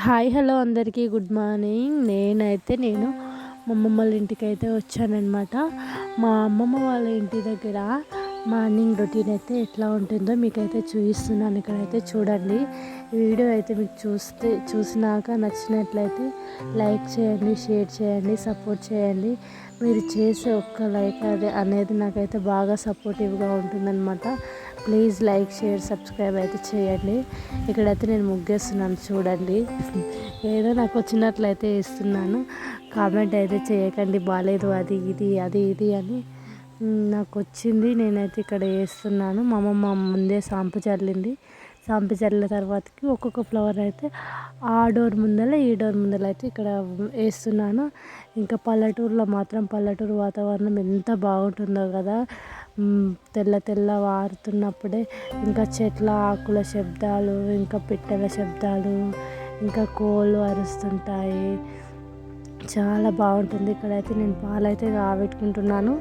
Hi hello అందరికీ good morning. నేను మా అమ్మమ్మ వాళ్ళ ఇంటికైతే వచ్చానన్నమాట. మా అమ్మమ్మ వాళ్ళ ఇంటి దగ్గర మార్నింగ్ రొటీన్ అయితే ఎట్లా ఉంటుందో మీకైతే చూపిస్తున్నాను. ఇక్కడైతే చూడండి. ఈ వీడియో అయితే మీకు చూసినాక నచ్చినట్లయితే లైక్ చేయండి, షేర్ చేయండి, సపోర్ట్ చేయండి. మీరు చేసే ఒక్క లైక్ అనేది నాకైతే బాగా సపోర్టివ్గా ఉంటుందన్నమాట. ప్లీజ్ లైక్, షేర్, సబ్స్క్రైబ్ అయితే చేయండి. ఇక్కడైతే నేను ముగ్గేస్తున్నాను చూడండి. ఏదో నాకు వచ్చినట్లయితే వేస్తున్నాను. కామెంట్ అయితే చేయకండి బాగాలేదు అది ఇది అని. నాకు వచ్చింది, నేనైతే ఇక్కడ వేస్తున్నాను. మా అమ్మమ్మ ముందే సాంపు చల్లింది. సాంపు చల్లిన తర్వాతకి ఒక్కొక్క ఫ్లవర్ అయితే ఆ డోర్ ముందర ఈ డోర్ ముందర అయితే ఇక్కడ వేస్తున్నాను. ఇంకా పల్లెటూరులో మాత్రం పల్లెటూరు వాతావరణం ఎంత బాగుంటుందో కదా. తెల్ల వారుతున్నప్పుడే ఇంకా చెట్ల ఆకుల శబ్దాలు, ఇంకా పిట్టల శబ్దాలు, ఇంకా కోళ్ళు అరుస్తుంటాయి. చాలా బాగుంటుంది. ఇక్కడైతే నేను పాలైతే కాబెట్టుకుంటున్నాను.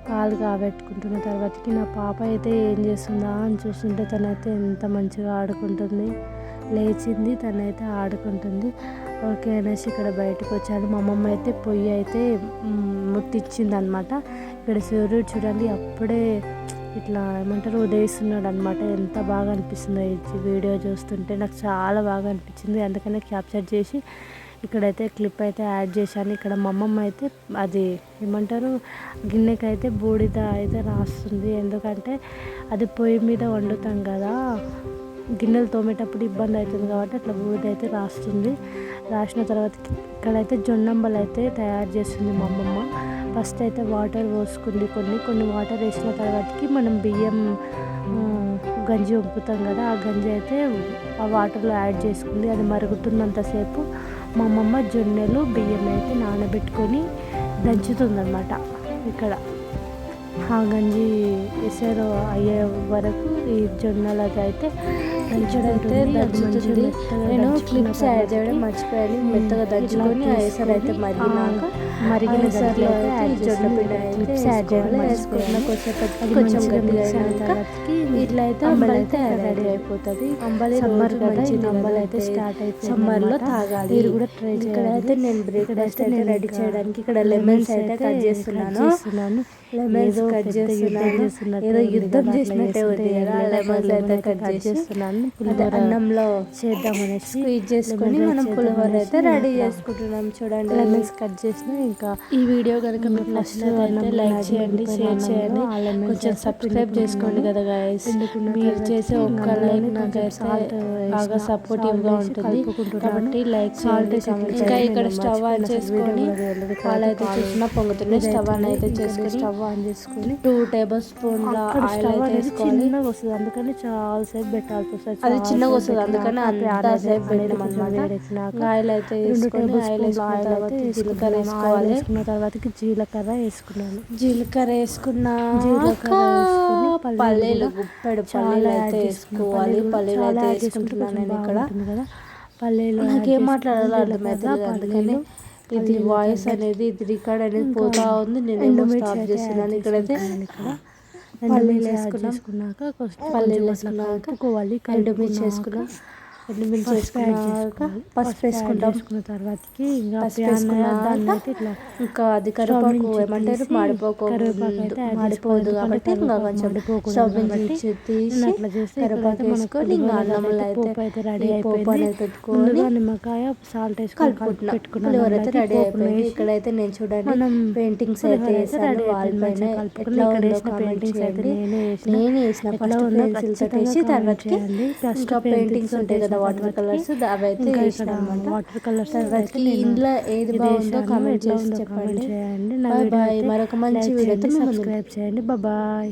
పాలు కాబెట్టుకుంటున్న తర్వాతకి నా పాప అయితే ఏం చేస్తుందా అని చూస్తుంటే తనైతే ఎంత మంచిగా ఆడుకుంటుంది. లేచింది, తనైతే ఆడుకుంటుంది. ఓకే అనేసి ఇక్కడ బయటకు వచ్చాను. మా అమ్మమ్మ అయితే పొయ్యి అయితే ముట్టించింది అనమాట. ఇక్కడ సూర్యుడు చూడండి అప్పుడే ఇట్లా ఏమంటారు ఉదయిస్తున్నాడు అనమాట. ఎంత బాగా అనిపిస్తుందో ఈ వీడియో చూస్తుంటే నాకు చాలా బాగా అనిపించింది. అందుకనే క్యాప్చర్ చేసి ఇక్కడైతే క్లిప్ అయితే యాడ్ చేశాను. ఇక్కడ మా అమ్మమ్మ అయితే అది ఏమంటారు గిన్నెకైతే బూడిద అయితే రాస్తుంది. ఎందుకంటే అది పొయ్యి మీద వండుతాం కదా, గిన్నెలు తోమేటప్పుడు ఇబ్బంది అవుతుంది కాబట్టి అట్లా బూడిద అయితే రాస్తుంది. రాసిన తర్వాత ఇక్కడైతే జొన్నంబలు అయితే తయారు చేస్తుంది మా అమ్మమ్మ. ఫస్ట్ అయితే వాటర్ పోసుకుంది, కొన్ని వాటర్ వేసిన తర్వాతకి మనం బియ్యం గంజి వంపుతాం కదా, ఆ గంజి అయితే ఆ వాటర్లో యాడ్ చేసుకుంది. అది మరుగుతున్నంతసేపు మా అమ్మమ్మ జొన్నెలు బియ్యం అయితే నానబెట్టుకొని దంచుతుందన్నమాట. ఇక్కడ ఆ గంజి ఎసరు అయ్యే వరకు ఈ జొన్నలది అయితే దంచుడైతే దంచుతుంది. నేను క్లిప్స్ యాడ్ చేయడం మర్చిపోయాను. మెత్తగా దంచుకొని ఆ ఎసరు అయితే మరిగిన ఎసరులో అయితే జొన్న పిండి క్లిప్స్ యాడ్ చేయడం వేసుకున్న కొంచెం గట్టిగా ఇట్లా అయితే అంబలి అయితే రెడీ అయిపోతుంది. అంబలి సమ్మర్ కదా, అంబలి అయితే స్టార్ట్ అయిపోయింది. సమ్మర్లో తాగాలి. మీరు కూడా ట్రై చేయండి. ఇక్కడైతే నేను బ్రేక్ఫాస్ట్ అయితే రెడీ చేయడానికి ఇక్కడ లెమన్స్ అయితే కట్ చేస్తున్నాను. లెమన్స్ కట్ చేస్తున్నాను. ఏదో యుద్ధం చేసినట్టే ఉంది కదా. లెమన్స్ అయితే కట్ చేస్తున్నాను. పులిహోర అన్నంలో చేద్దామని స్క్వీజ్ చేసుకొని మనం పులిహోర అయితే రెడీ చేసుకుంటున్నాం. చూడండి లెమన్స్ కట్ చేసిన. ఇంకా ఈ వీడియో కనుక మీకు నచ్చినట్లయితే లైక్ చేయండి, షేర్ చేయండి, కొంచెం సబ్స్క్రైబ్ చేసుకోండి కదా గైస్. మీరు చేసే ఒక్క లైక్ నాకైతే బాగా సపోర్టివ్గా ఉంటుంది కాబట్టి లైక్ చేయండి. ఇంకా ఇక్కడ స్టవ్ ఆన్ చేసుకొని పాలైతే చూసినా పొంగుతున్నాయి. స్టవ్ ఆన్ అయితే చేసుకొని 2 టేబుల్ స్పూన్ల ఆయిల్ అయితే వేసుకోవాలి. చిన్నగా వస్తుంది అందుకని చాలా సేపు పెట్టాల్సి వస్తుంది. అది చిన్నగా వస్తుంది అందుకని అంతసేపు పెట్టామన్నమాట. ఆయిల్ అయితే వేసుకొని ఆయిల్ జీలకర్ర వేసుకోవాలి. వేసుకున్న తర్వాతకి జీలకర్ర వేసుకున్నాను. జీలకర్ర వేసుకున్నాక పల్లీలు గుప్పెడు పల్లీలు అయితే వేసుకోవాలి. పల్లీలు అయితే వేసుకుంటున్నాను నేను ఇక్కడ. పల్లీలు నాకేం మాట్లాడాలో అర్థమవుతుంది అందుకని ఇది వాయిస్ అనేది ఇది రికార్డ్ అనేది పోతా ఉంది. నేను స్టాప్ చేస్తున్నాను. ఇక్కడైతే పల్లీలు వేసుకున్నాక పల్లీలు వేసుకున్నాక ఎండుమిర్చి వేసుకున్నాక పసుపు వేసుకున్న తర్వాతకి ఇంకా అది కరివేపాకు ఏమంటారు మాడిపోదు కాబట్టి ఇంకా కొంచెం స్టవ్ నుంచి తీసి కరివేపాకు వేసుకొని ఇంకా అన్నంలో అయితే రెడీ అయిపోయి పెట్టుకొని నిమ్మకాయ సాల్ట్ వేసుకొని పెట్టుకున్నాను. అయితే రెడీ అయిపోయింది. ఇక్కడైతే నేను చూడండి పెయింటింగ్స్ అయితే వేసాను వాల్ పైన. పెయింటింగ్స్ అయితే నేనే వేసిన ఫస్ట్ పెన్సిల్స్ వేసి తర్వాత ఇంకా పెయింటింగ్స్ ఉంటాయి కదా వాటర్ కలర్స్ అవైతే వేసిన అనమాట. వాటర్ కలర్స్ తర్వాత ఇంట్లో ఏది బాగుందో కామెంట్ చేసి చెప్పండి. బాయ్. మరొక మంచి వీడియోతో సబ్స్క్రైబ్ చేయండి. బాయ్.